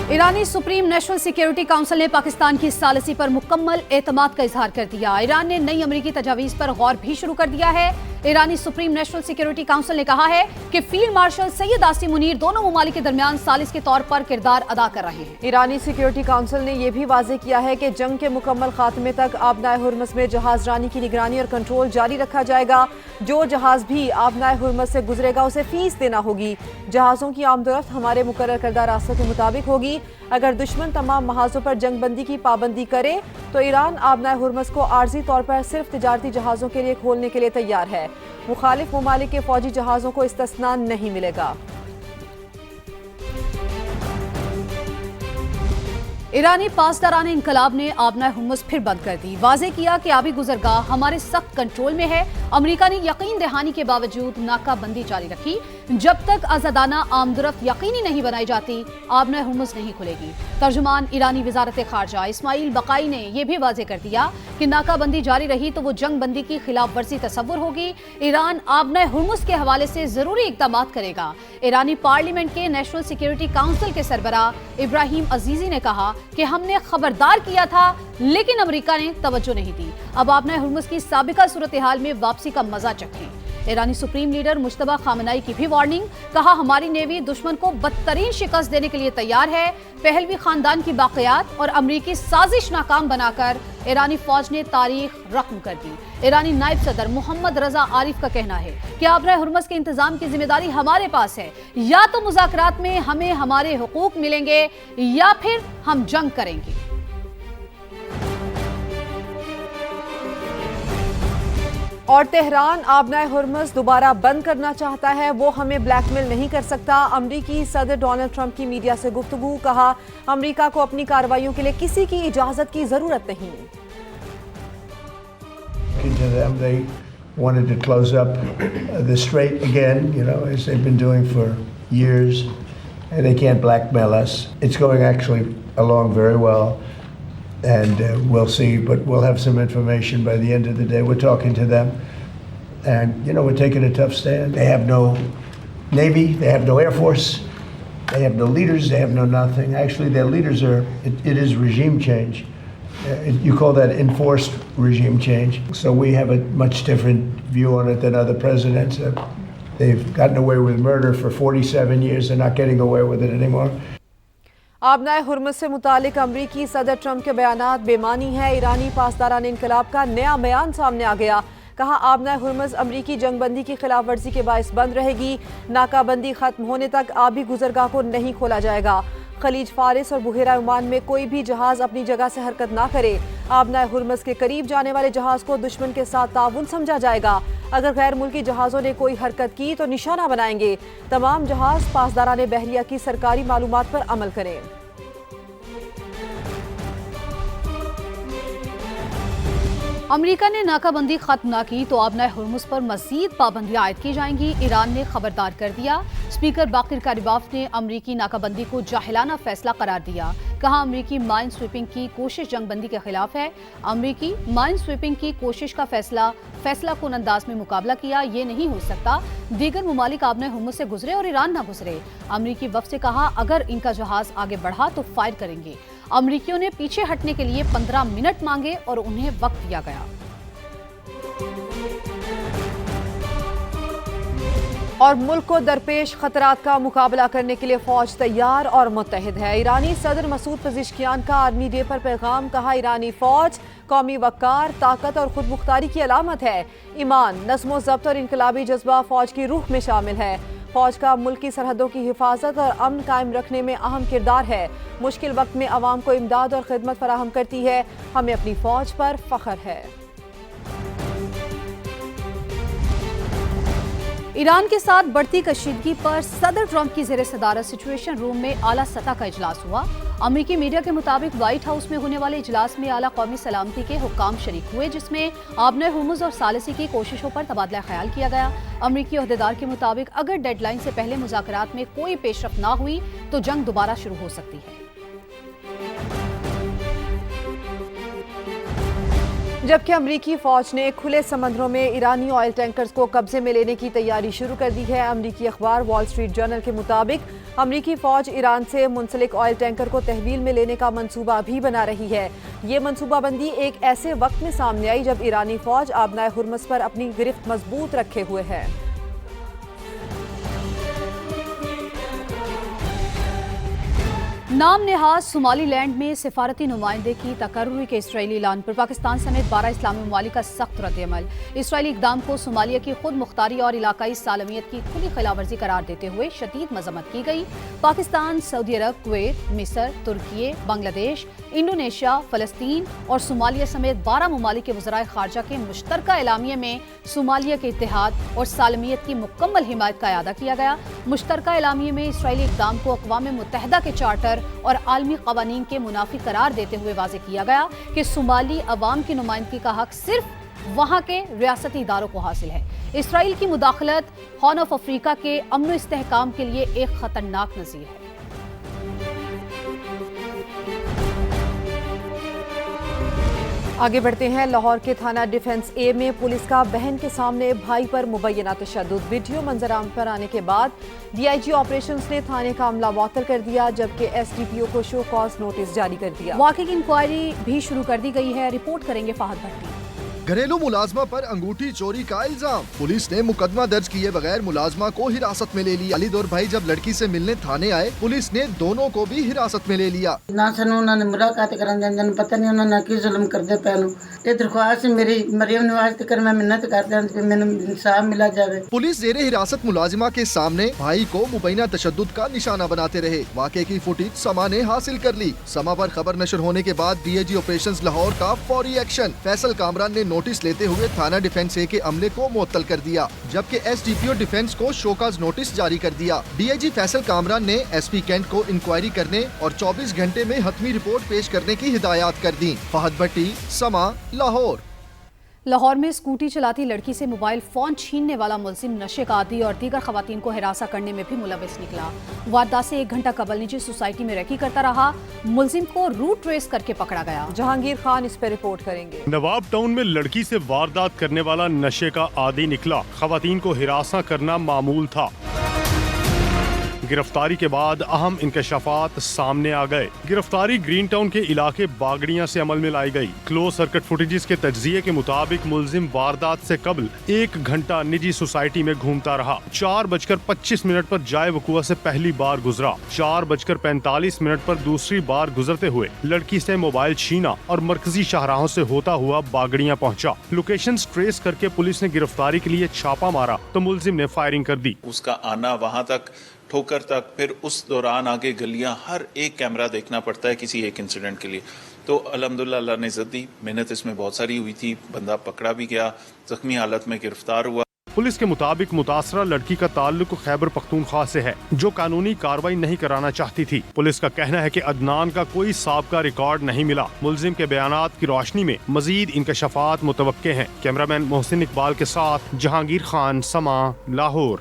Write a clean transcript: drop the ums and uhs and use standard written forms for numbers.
ایرانی supreme national security council نے پاکستان کی ثالثی پر مکمل اعتماد کا اظہار کر دیا۔ ایران نے نئی امریکی تجاویز پر غور بھی شروع کر دیا ہے۔ ایرانی سپریم نیشنل سیکیورٹی کونسل نے کہا ہے کہ فیلڈ مارشل سید عاصم منیر دونوں ممالک کے درمیان ثالث کے طور پر کردار ادا کر رہے ہیں۔ ایرانی سیکیورٹی کونسل نے یہ بھی واضح کیا ہے کہ جنگ کے مکمل خاتمے تک آبنائے ہرمز میں جہاز رانی کی نگرانی اور کنٹرول جاری رکھا جائے گا۔ جو جہاز بھی آبنائے ہرمز سے گزرے گا اسے فیس دینا ہوگی۔ جہازوں کی آمد و رفت ہمارے مقرر کردہ راستوں کے مطابق ہوگی۔ اگر دشمن تمام محاذوں پر جنگ بندی کی پابندی کرے تو ایران آبنائے ہرمز کو عارضی طور پر صرف تجارتی جہازوں کے لیے کھولنے کے لیے تیار ہے۔ مخالف ممالک کے فوجی جہازوں کو استثناء نہیں ملے گا۔ ایرانی پاسداران انقلاب نے آبنائے ہرمز پھر بند کر دی۔ واضح کیا کہ آبی گزرگاہ ہمارے سخت کنٹرول میں ہے۔ امریکہ نے یقین دہانی کے باوجود ناکہ بندی جاری رکھی۔ جب تک آزادانہ آمد و رفت یقینی نہیں بنائی جاتی آبنائے ہرمز نہیں کھلے گی۔ ترجمان ایرانی وزارت خارجہ اسماعیل بقائی نے یہ بھی واضح کر دیا کہ ناکہ بندی جاری رہی تو وہ جنگ بندی کی خلاف ورزی تصور ہوگی۔ ایران آبنائے ہرمز کے حوالے سے ضروری اقدامات کرے گا۔ ایرانی پارلیمنٹ کے نیشنل سیکیورٹی کونسل کے سربراہ ابراہیم عزیزی نے کہا کہ ہم نے خبردار کیا تھا لیکن امریکہ نے توجہ نہیں دی۔ اب آبنائے ہرمز کی سابقہ صورتحال میں واپسی کا مزہ چکھیں۔ ایرانی سپریم لیڈر مجتبیٰ خامنائی کی بھی وارننگ، کہا ہماری نیوی دشمن کو بدترین شکست دینے کے لیے تیار ہے۔ پہلوی خاندان کی باقیات اور امریکی سازش ناکام بنا کر ایرانی فوج نے تاریخ رقم کر دی۔ ایرانی نائب صدر محمد رضا عارف کا کہنا ہے کہ آبنائے ہرمز کے انتظام کی ذمہ داری ہمارے پاس ہے۔ یا تو مذاکرات میں ہمیں ہمارے حقوق ملیں گے یا پھر ہم جنگ کریں گے۔ اور تہران آبنائے ہرمز دوبارہ بند کرنا چاہتا ہے، وہ ہمیں بلیک میل نہیں کر سکتا۔ امریکی صدر ڈونلڈ ٹرمپ کی میڈیا سے گفتگو، کہا امریکہ کو اپنی کارروائیوں کے لیے کسی کی اجازت کی ضرورت نہیں۔ They wanted to close up the strait again, as they've been doing for years, and they can't blackmail us. It's going actually along very well. And we'll see, but we'll have some information by the end of the day. We're talking to them, and we're taking a tough stand. They have no Navy, they have no Air Force, they have no leaders, they have no nothing. Actually, their leaders it is regime change. You call that enforced regime change. So we have a much different view on it than other presidents. They've gotten away with murder for 47 years. They're not getting away with it anymore. آبنائے Hormuz سے متعلق امریکی صدر Trump کے بیانات بے معنی ہیں۔ ایرانی پاسداران انقلاب کا نیا بیان سامنے آ گیا، کہا آبنائے ہرمز امریکی جنگ بندی کی خلاف ورزی کے باعث بند رہے گی۔ ناکہ بندی ختم ہونے تک آبی گزرگاہ کو نہیں کھولا جائے گا۔ خلیج فارس اور بحیرہ عمان میں کوئی بھی جہاز اپنی جگہ سے حرکت نہ کرے۔ آبنائے ہرمز کے قریب جانے والے جہاز کو دشمن کے ساتھ تعاون سمجھا جائے گا۔ اگر غیر ملکی جہازوں نے کوئی حرکت کی تو نشانہ بنائیں گے۔ تمام جہاز پاسداران بحریہ کی سرکاری معلومات پر عمل کریں۔ امریکہ نے ناکہ بندی ختم نہ کی تو آبنائے ہرمز پر مزید پابندیاں عائد کی جائیں گی۔ ایران نے خبردار کر دیا۔ اسپیکر باقر کالیباف نے امریکی ناکہ بندی کو جاہلانہ فیصلہ قرار دیا، کہا امریکی مائن سویپنگ کی کوشش جنگ بندی کے خلاف ہے۔ امریکی مائن سویپنگ کی کوشش کا فیصلہ کن انداز میں مقابلہ کیا۔ یہ نہیں ہو سکتا دیگر ممالک آبنائے ہرمز سے گزرے اور ایران نہ گزرے۔ امریکی وفد سے کہا اگر ان کا جہاز آگے بڑھا تو فائر کریں گے۔ امریکیوں نے پیچھے ہٹنے کے لیے 15 منٹ مانگے اور انہیں وقت دیا گیا۔ اور ملک کو درپیش خطرات کا مقابلہ کرنے کے لیے فوج تیار اور متحد ہے۔ ایرانی صدر مسعود پزشکیان کا آرمی ڈے پر پیغام، کہا ایرانی فوج قومی وقار، طاقت اور خود مختاری کی علامت ہے۔ ایمان، نظم و ضبط اور انقلابی جذبہ فوج کی روح میں شامل ہے۔ فوج کا ملکی سرحدوں کی حفاظت اور امن قائم رکھنے میں اہم کردار ہے۔ مشکل وقت میں عوام کو امداد اور خدمت فراہم کرتی ہے۔ ہمیں اپنی فوج پر فخر ہے۔ ایران کے ساتھ بڑھتی کشیدگی پر صدر ٹرمپ کی زیر صدارت سچویشن روم میں اعلیٰ سطح کا اجلاس ہوا۔ امریکی میڈیا کے مطابق وائٹ ہاؤس میں ہونے والے اجلاس میں اعلیٰ قومی سلامتی کے حکام شریک ہوئے، جس میں آبنائے ہرمز اور ثالثی کی کوششوں پر تبادلہ خیال کیا گیا۔ امریکی عہدیدار کے مطابق اگر ڈیڈ لائن سے پہلے مذاکرات میں کوئی پیش رفت نہ ہوئی تو جنگ دوبارہ شروع ہو سکتی ہے۔ جبکہ امریکی فوج نے کھلے سمندروں میں ایرانی آئل ٹینکرز کو قبضے میں لینے کی تیاری شروع کر دی ہے۔ امریکی اخبار وال اسٹریٹ جرنل کے مطابق امریکی فوج ایران سے منسلک آئل ٹینکر کو تحویل میں لینے کا منصوبہ بھی بنا رہی ہے۔ یہ منصوبہ بندی ایک ایسے وقت میں سامنے آئی جب ایرانی فوج آبنائے ہرمز پر اپنی گرفت مضبوط رکھے ہوئے ہے۔ نام نہاد صومالی لینڈ میں سفارتی نمائندے کی تقرری کے اسرائیلی اعلان پر پاکستان سمیت 12 اسلامی ممالک کا سخت رد عمل۔ اسرائیلی اقدام کو صومالیہ کی خود مختاری اور علاقائی سالمیت کی کھلی خلاف ورزی قرار دیتے ہوئے شدید مذمت کی گئی۔ پاکستان، سعودی عرب، کویت، مصر، ترکی، بنگلہ دیش، انڈونیشیا، فلسطین اور صومالیہ سمیت 12 ممالک کے وزرائے خارجہ کے مشترکہ اعلامیے میں صومالیہ کے اتحاد اور سالمیت کی مکمل حمایت کا اعادہ کیا گیا۔ مشترکہ اعلامیے میں اسرائیلی اقدام کو اقوام متحدہ کے چارٹر اور عالمی قوانین کے منافی قرار دیتے ہوئے واضح کیا گیا کہ صومالی عوام کی نمائندگی کا حق صرف وہاں کے ریاستی اداروں کو حاصل ہے۔ اسرائیل کی مداخلت ہارن آف افریقہ کے امن و استحکام کے لیے ایک خطرناک نذیر ہے۔ آگے بڑھتے ہیں۔ لاہور کے تھانہ ڈیفنس اے میں پولیس کا بہن کے سامنے بھائی پر مبینہ تشدد، ویڈیو منظر عام پر آنے کے بعد ڈی آئی جی آپریشنز نے تھانے کا عملہ معطل کر دیا جبکہ ایس ڈی پی او کو شو کاز نوٹس جاری کر دیا۔ واقعے کی انکوائری بھی شروع کر دی گئی ہے، رپورٹ کریں گے فہد بھٹی۔ گھریلو ملازمہ پر انگوٹھی چوری کا الزام، پولیس نے مقدمہ درج کیے بغیر ملازمہ کو حراست میں لے لیا۔ خالد اور بھائی جب لڑکی سے ملنے تھانے آئے، پولیس نے دونوں کو بھی حراست میں لے لیا۔ نہ سنو انہوں نے ملاقات کرن جان پتہ نہیں انہوں نے کی ظلم کر دے پہلو۔ یہ درخواست میری مریم نواز تک میں منت کرتے ہیں کہ میں انصاف ملا جائے۔ پولیس زیر حراست ملازمہ کے سامنے بھائی کو مبینہ تشدد کا نشانہ بناتے رہے۔ واقعے کی فوٹیج سما نے حاصل کر لی۔ سما پر خبر نشر ہونے کے بعد D I G operations Lahore کا فوری ایکشن۔ فیصل کامران نے نوٹس لیتے ہوئے تھانہ ڈیفنس اے کے عملے کو معطل کر دیا جبکہ ایس ڈی پی او ڈیفنس کو شوکاز نوٹس جاری کر دیا۔ ڈی آئی جی فیصل کامران نے ایس پی کینٹ کو انکوائری کرنے اور 24 گھنٹے میں حتمی رپورٹ پیش کرنے کی ہدایات کر دیں۔ فہد بھٹی، سما، لاہور۔ لاہور میں اسکوٹی چلاتی لڑکی سے موبائل فون چھیننے والا ملزم نشے کا عادی اور دیگر خواتین کو ہراساں کرنے میں بھی ملوث نکلا۔ واردات سے 1 گھنٹہ قبل نجی سوسائٹی میں ریکی کرتا رہا، ملزم کو روٹ ٹریس کر کے پکڑا گیا۔ جہانگیر خان اس پہ رپورٹ کریں گے۔ نواب ٹاؤن میں لڑکی سے واردات کرنے والا نشے کا عادی نکلا، خواتین کو ہراساں کرنا معمول تھا۔ گرفتاری کے بعد اہم انکشافات سامنے آ گئے۔ گرفتاری گرین ٹاؤن کے علاقے باگڑیاں سے عمل میں لائی گئی۔ کلوز سرکٹ فوٹیجز کے تجزیے کے مطابق ملزم واردات سے قبل 1 گھنٹہ نجی سوسائٹی میں گھومتا رہا۔ 4:25 پر جائے وقوع سے پہلی بار گزرا۔ 4:45 پر دوسری بار گزرتے ہوئے لڑکی سے موبائل چھینا اور مرکزی شاہراہوں سے ہوتا ہوا باگڑیاں پہنچا۔ لوکیشنز ٹریس کر کے پولیس نے گرفتاری کے لیے چھاپا مارا تو ملزم نے فائرنگ کر دی۔ اس کا آنا وہاں تک، ٹھوکر تک، پھر اس دوران آگے گلیاں، ہر ایک کیمرہ دیکھنا پڑتا ہے کسی ایک انسیڈنٹ کے لیے۔ تو الحمدللہ اللہ نے عزت دی، محنت اس میں بہت ساری ہوئی تھی، بندہ پکڑا بھی گیا، زخمی حالت میں گرفتار ہوا۔ پولیس کے مطابق متاثرہ لڑکی کا تعلق خیبر پختونخوا سے ہے جو قانونی کارروائی نہیں کرانا چاہتی تھی۔ پولیس کا کہنا ہے کہ عدنان کا کوئی سابقہ ریکارڈ نہیں ملا۔ ملزم کے بیانات کی روشنی میں مزید انکشافات متوقع ہیں۔ کیمرامین محسن اقبال کے ساتھ جہانگیر خان، سما، لاہور۔